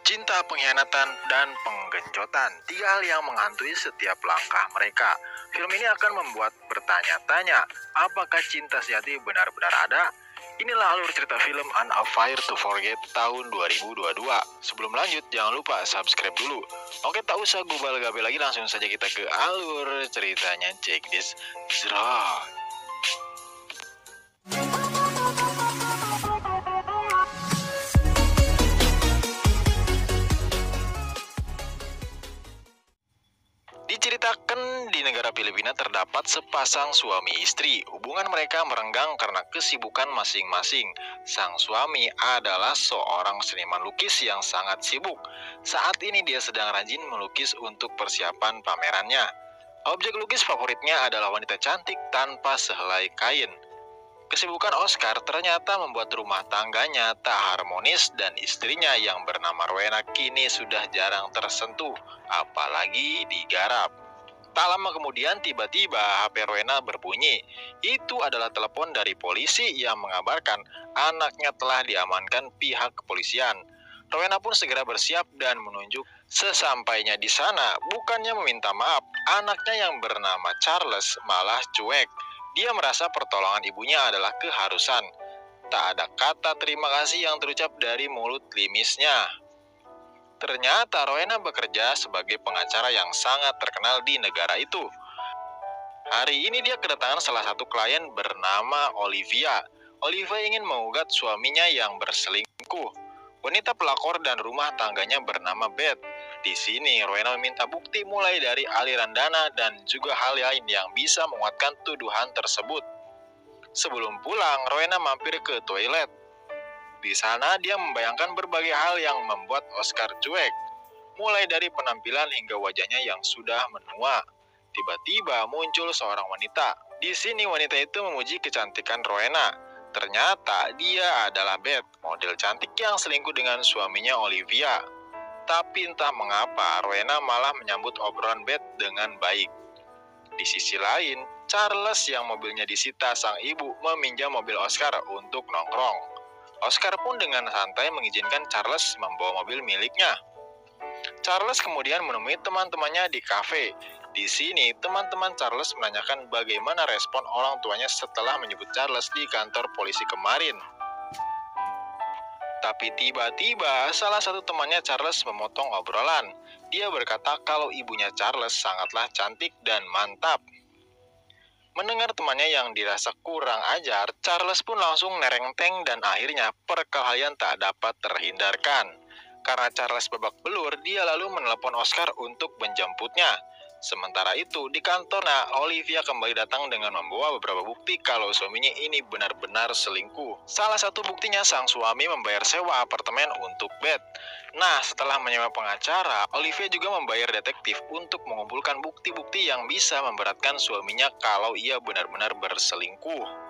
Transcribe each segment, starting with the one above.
Cinta, pengkhianatan, dan penggenjotan, tiga hal yang menghantui setiap langkah mereka. Film ini akan membuat bertanya-tanya, apakah cinta sejati benar-benar ada? Inilah alur cerita film An Affair to Forget tahun 2022. Sebelum lanjut, jangan lupa subscribe dulu. Oke, tak usah gubal-gabel lagi, langsung saja kita ke alur ceritanya. Check this out. Diceritakan di negara Filipina terdapat sepasang suami istri. Hubungan mereka merenggang karena kesibukan masing-masing. Sang suami adalah seorang seniman lukis yang sangat sibuk. Saat ini dia sedang rajin melukis untuk persiapan pamerannya. Objek lukis favoritnya adalah wanita cantik tanpa sehelai kain. Kesibukan Oscar ternyata membuat rumah tangganya tak harmonis dan istrinya yang bernama Rowena kini sudah jarang tersentuh, apalagi digarap. Tak lama kemudian tiba-tiba HP Rowena berbunyi. Itu adalah telepon dari polisi yang mengabarkan anaknya telah diamankan pihak kepolisian. Rowena pun segera bersiap dan menunjuk. Sesampainya di sana, bukannya meminta maaf, anaknya yang bernama Charles malah cuek. Dia merasa pertolongan ibunya adalah keharusan. Tak ada kata terima kasih yang terucap dari mulut limisnya. Ternyata Rowena bekerja sebagai pengacara yang sangat terkenal di negara itu. Hari ini dia kedatangan salah satu klien bernama Olivia. Olivia ingin mengugat suaminya yang berselingkuh. Wanita pelakor dan rumah tangganya bernama Beth. Di sini, Rowena meminta bukti mulai dari aliran dana dan juga hal lain yang bisa menguatkan tuduhan tersebut. Sebelum pulang, Rowena mampir ke toilet. Di sana, dia membayangkan berbagai hal yang membuat Oscar cuek, mulai dari penampilan hingga wajahnya yang sudah menua. Tiba-tiba muncul seorang wanita. Di sini, wanita itu memuji kecantikan Rowena. Ternyata dia adalah Beth, model cantik yang selingkuh dengan suaminya Olivia. Tapi entah mengapa, Rowena malah menyambut obrolan Beth dengan baik. Di sisi lain, Charles yang mobilnya disita sang ibu meminjam mobil Oscar untuk nongkrong. Oscar pun dengan santai mengizinkan Charles membawa mobil miliknya. Charles kemudian menemui teman-temannya di kafe. Di sini, teman-teman Charles menanyakan bagaimana respon orang tuanya setelah menyebut Charles di kantor polisi kemarin. Tapi tiba-tiba salah satu temannya Charles memotong obrolan. Dia berkata kalau ibunya Charles sangatlah cantik dan mantap. Mendengar temannya yang dirasa kurang ajar, Charles pun langsung nerengteng dan akhirnya perkelahian tak dapat terhindarkan. Karena Charles babak belur, dia lalu menelepon Oscar untuk menjemputnya. Sementara itu, di kantornya, Olivia kembali datang dengan membawa beberapa bukti kalau suaminya ini benar-benar selingkuh. Salah satu buktinya sang suami membayar sewa apartemen untuk Beth. Nah, setelah menyewa pengacara, Olivia juga membayar detektif untuk mengumpulkan bukti-bukti yang bisa memberatkan suaminya kalau ia benar-benar berselingkuh.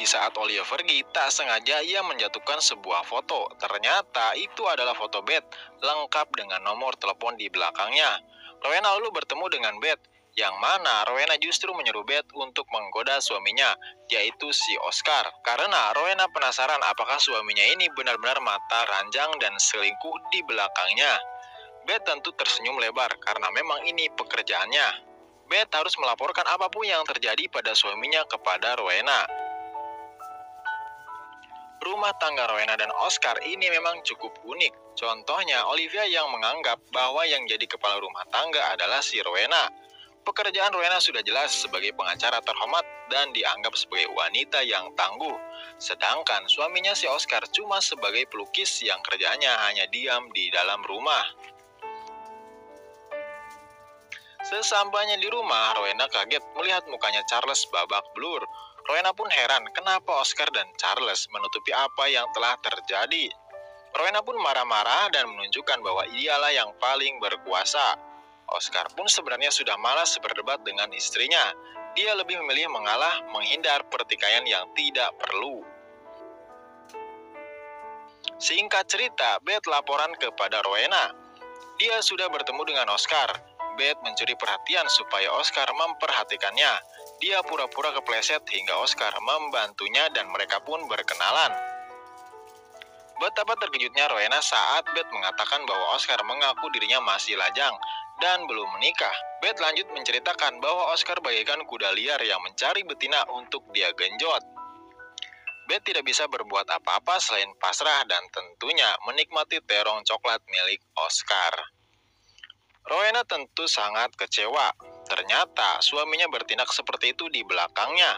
Di saat Olivia pergi, tak sengaja ia menjatuhkan sebuah foto. Ternyata itu adalah foto Beth, lengkap dengan nomor telepon di belakangnya. Rowena lalu bertemu dengan Beth, yang mana Rowena justru menyuruh Beth untuk menggoda suaminya, yaitu si Oscar. Karena Rowena penasaran apakah suaminya ini benar-benar mata ranjang dan selingkuh di belakangnya. Beth tentu tersenyum lebar karena memang ini pekerjaannya. Beth harus melaporkan apapun yang terjadi pada suaminya kepada Rowena. Rumah tangga Rowena dan Oscar ini memang cukup unik. Contohnya, Olivia yang menganggap bahwa yang jadi kepala rumah tangga adalah si Rowena. Pekerjaan Rowena sudah jelas sebagai pengacara terhormat dan dianggap sebagai wanita yang tangguh. Sedangkan suaminya si Oscar cuma sebagai pelukis yang kerjaannya hanya diam di dalam rumah. Sesampainya di rumah, Rowena kaget melihat mukanya Charles babak belur. Rowena pun heran kenapa Oscar dan Charles menutupi apa yang telah terjadi. Rowena pun marah-marah dan menunjukkan bahwa dialah yang paling berkuasa. Oscar pun sebenarnya sudah malas berdebat dengan istrinya. Dia lebih memilih mengalah, menghindar pertikaian yang tidak perlu. Singkat cerita, Beth laporan kepada Rowena. Dia sudah bertemu dengan Oscar. Beth mencuri perhatian supaya Oscar memperhatikannya. Dia pura-pura kepleset hingga Oscar membantunya dan mereka pun berkenalan. Betapa terkejutnya Rowena saat Beth mengatakan bahwa Oscar mengaku dirinya masih lajang dan belum menikah. Beth lanjut menceritakan bahwa Oscar bagaikan kuda liar yang mencari betina untuk dia genjot. Beth tidak bisa berbuat apa-apa selain pasrah dan tentunya menikmati terong coklat milik Oscar. Rowena tentu sangat kecewa. Ternyata suaminya bertindak seperti itu di belakangnya.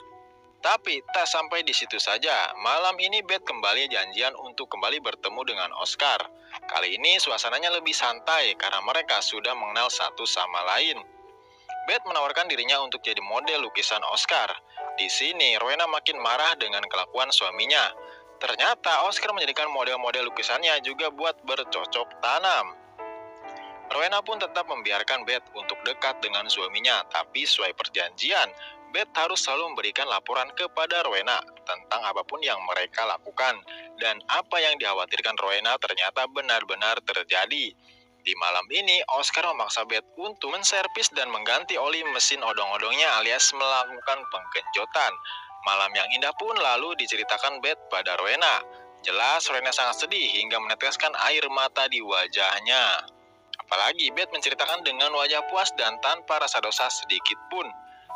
Tapi tak sampai di situ saja, malam ini Beth kembali janjian untuk kembali bertemu dengan Oscar. Kali ini suasananya lebih santai karena mereka sudah mengenal satu sama lain. Beth menawarkan dirinya untuk jadi model lukisan Oscar. Di sini, Rowena makin marah dengan kelakuan suaminya. Ternyata Oscar menjadikan model-model lukisannya juga buat bercocok tanam. Rowena pun tetap membiarkan Beth untuk dekat dengan suaminya, tapi sesuai perjanjian, Beth harus selalu memberikan laporan kepada Rowena tentang apapun yang mereka lakukan, dan apa yang dikhawatirkan Rowena ternyata benar-benar terjadi. Di malam ini, Oscar memaksa Beth untuk menservis dan mengganti oli mesin odong-odongnya alias melakukan penggenjotan. Malam yang indah pun lalu diceritakan Beth pada Rowena. Jelas Rowena sangat sedih hingga meneteskan air mata di wajahnya. Apalagi Beth menceritakan dengan wajah puas dan tanpa rasa dosa sedikit pun.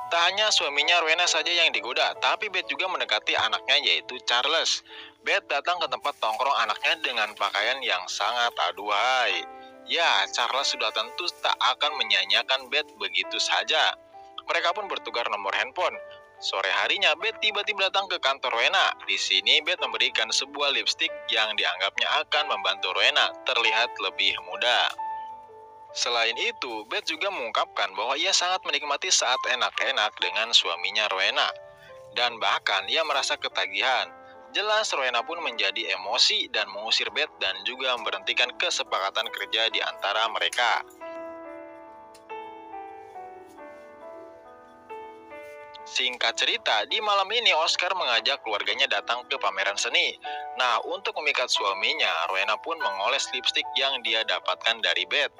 Tak hanya suaminya Rowena saja yang digoda, tapi Beth juga mendekati anaknya yaitu Charles. Beth datang ke tempat tongkrong anaknya dengan pakaian yang sangat aduhai. Ya, Charles sudah tentu tak akan menyanyiakan Beth begitu saja. Mereka pun bertukar nomor handphone. Sore harinya, Beth tiba-tiba datang ke kantor Rowena. Di sini, Beth memberikan sebuah lipstik yang dianggapnya akan membantu Rowena terlihat lebih muda. Selain itu, Beth juga mengungkapkan bahwa ia sangat menikmati saat enak-enak dengan suaminya Rowena. Dan bahkan ia merasa ketagihan. Jelas Rowena pun menjadi emosi dan mengusir Beth dan juga memberhentikan kesepakatan kerja di antara mereka. Singkat cerita, di malam ini Oscar mengajak keluarganya datang ke pameran seni. Nah, untuk memikat suaminya, Rowena pun mengoles lipstik yang dia dapatkan dari Beth.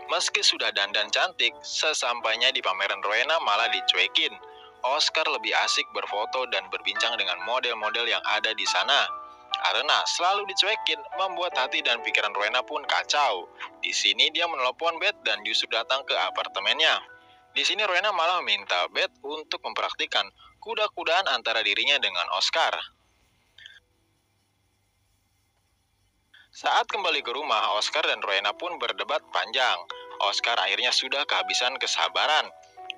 Meski sudah dandan cantik, sesampainya di pameran Rowena malah dicuekin. Oscar lebih asik berfoto dan berbincang dengan model-model yang ada di sana. Karena selalu dicuekin, membuat hati dan pikiran Rowena pun kacau. Di sini dia menelepon Beth dan justru datang ke apartemennya. Di sini Rowena malah meminta Beth untuk mempraktikkan kuda-kudaan antara dirinya dengan Oscar. Saat kembali ke rumah, Oscar dan Rowena pun berdebat panjang. Oscar akhirnya sudah kehabisan kesabaran.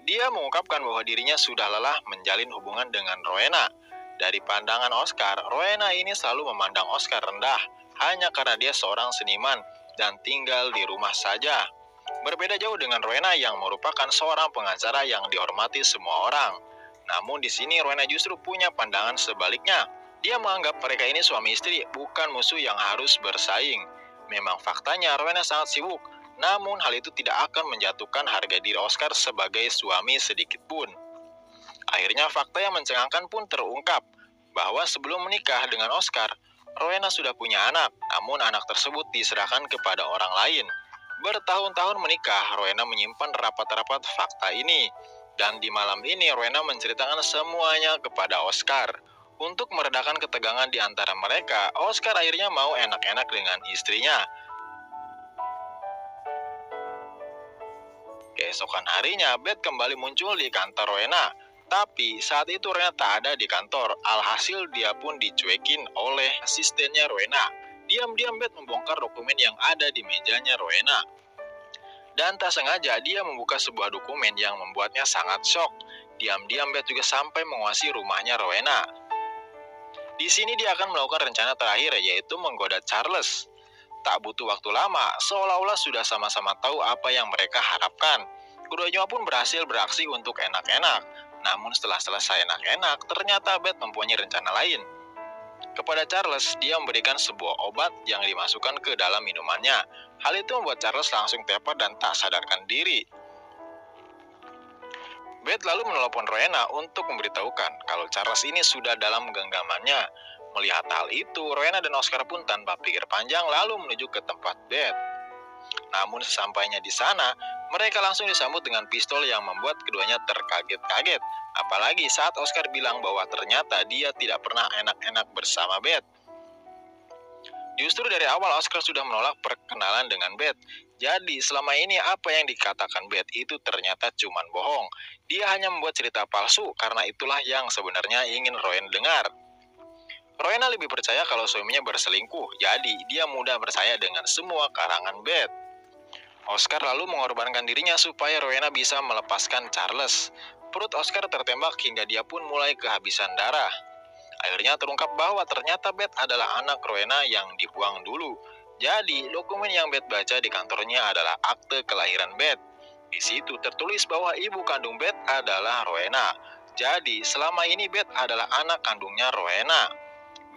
Dia mengungkapkan bahwa dirinya sudah lelah menjalin hubungan dengan Rowena. Dari pandangan Oscar, Rowena ini selalu memandang Oscar rendah hanya karena dia seorang seniman dan tinggal di rumah saja. Berbeda jauh dengan Rowena yang merupakan seorang pengacara yang dihormati semua orang. Namun di sini Rowena justru punya pandangan sebaliknya. Dia menganggap mereka ini suami istri, bukan musuh yang harus bersaing. Memang faktanya Rowena sangat sibuk, namun hal itu tidak akan menjatuhkan harga diri Oscar sebagai suami sedikit pun. Akhirnya fakta yang mencengangkan pun terungkap, bahwa sebelum menikah dengan Oscar, Rowena sudah punya anak, namun anak tersebut diserahkan kepada orang lain. Bertahun-tahun menikah, Rowena menyimpan rapat-rapat fakta ini. Dan di malam ini, Rowena menceritakan semuanya kepada Oscar. Untuk meredakan ketegangan di antara mereka, Oscar akhirnya mau enak-enak dengan istrinya. Keesokan harinya, Beth kembali muncul di kantor Rowena. Tapi saat itu Rowena tak ada di kantor. Alhasil dia pun dicuekin oleh asistennya Rowena. Diam-diam Beth membongkar dokumen yang ada di mejanya Rowena. Dan tak sengaja dia membuka sebuah dokumen yang membuatnya sangat shock. Diam-diam Beth juga sampai menguasai rumahnya Rowena. Di sini dia akan melakukan rencana terakhir, yaitu menggoda Charles. Tak butuh waktu lama, seolah-olah sudah sama-sama tahu apa yang mereka harapkan. Keduanya pun berhasil beraksi untuk enak-enak. Namun setelah selesai enak-enak, ternyata Beth mempunyai rencana lain. Kepada Charles, dia memberikan sebuah obat yang dimasukkan ke dalam minumannya. Hal itu membuat Charles langsung tepat dan tak sadarkan diri. Beth lalu menelepon Rowena untuk memberitahukan kalau Charles ini sudah dalam genggamannya. Melihat hal itu, Rowena dan Oscar pun tanpa pikir panjang lalu menuju ke tempat Beth. Namun sesampainya di sana, mereka langsung disambut dengan pistol yang membuat keduanya terkaget-kaget. Apalagi saat Oscar bilang bahwa ternyata dia tidak pernah enak-enak bersama Beth. Justru dari awal Oscar sudah menolak perkenalan dengan Beth. Jadi selama ini apa yang dikatakan Beth itu ternyata cuma bohong. Dia hanya membuat cerita palsu karena itulah yang sebenarnya ingin Rowena dengar. Rowena lebih percaya kalau suaminya berselingkuh, jadi dia mudah percaya dengan semua karangan Beth. Oscar lalu mengorbankan dirinya supaya Rowena bisa melepaskan Charles. Perut Oscar tertembak hingga dia pun mulai kehabisan darah. Akhirnya terungkap bahwa ternyata Beth adalah anak Rowena yang dibuang dulu. Jadi, dokumen yang Beth baca di kantornya adalah akte kelahiran Beth. Di situ tertulis bahwa ibu kandung Beth adalah Rowena. Jadi, selama ini Beth adalah anak kandungnya Rowena.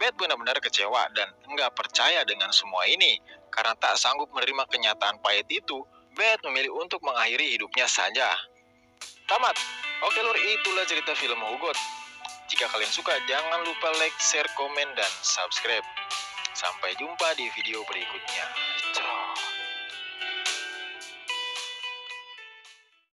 Beth benar-benar kecewa dan enggak percaya dengan semua ini. Karena tak sanggup menerima kenyataan pahit itu, Beth memilih untuk mengakhiri hidupnya saja. Tamat. Oke lur, itulah cerita film Hugot. Jika kalian suka, jangan lupa like, share, komen, dan subscribe. Sampai jumpa di video berikutnya.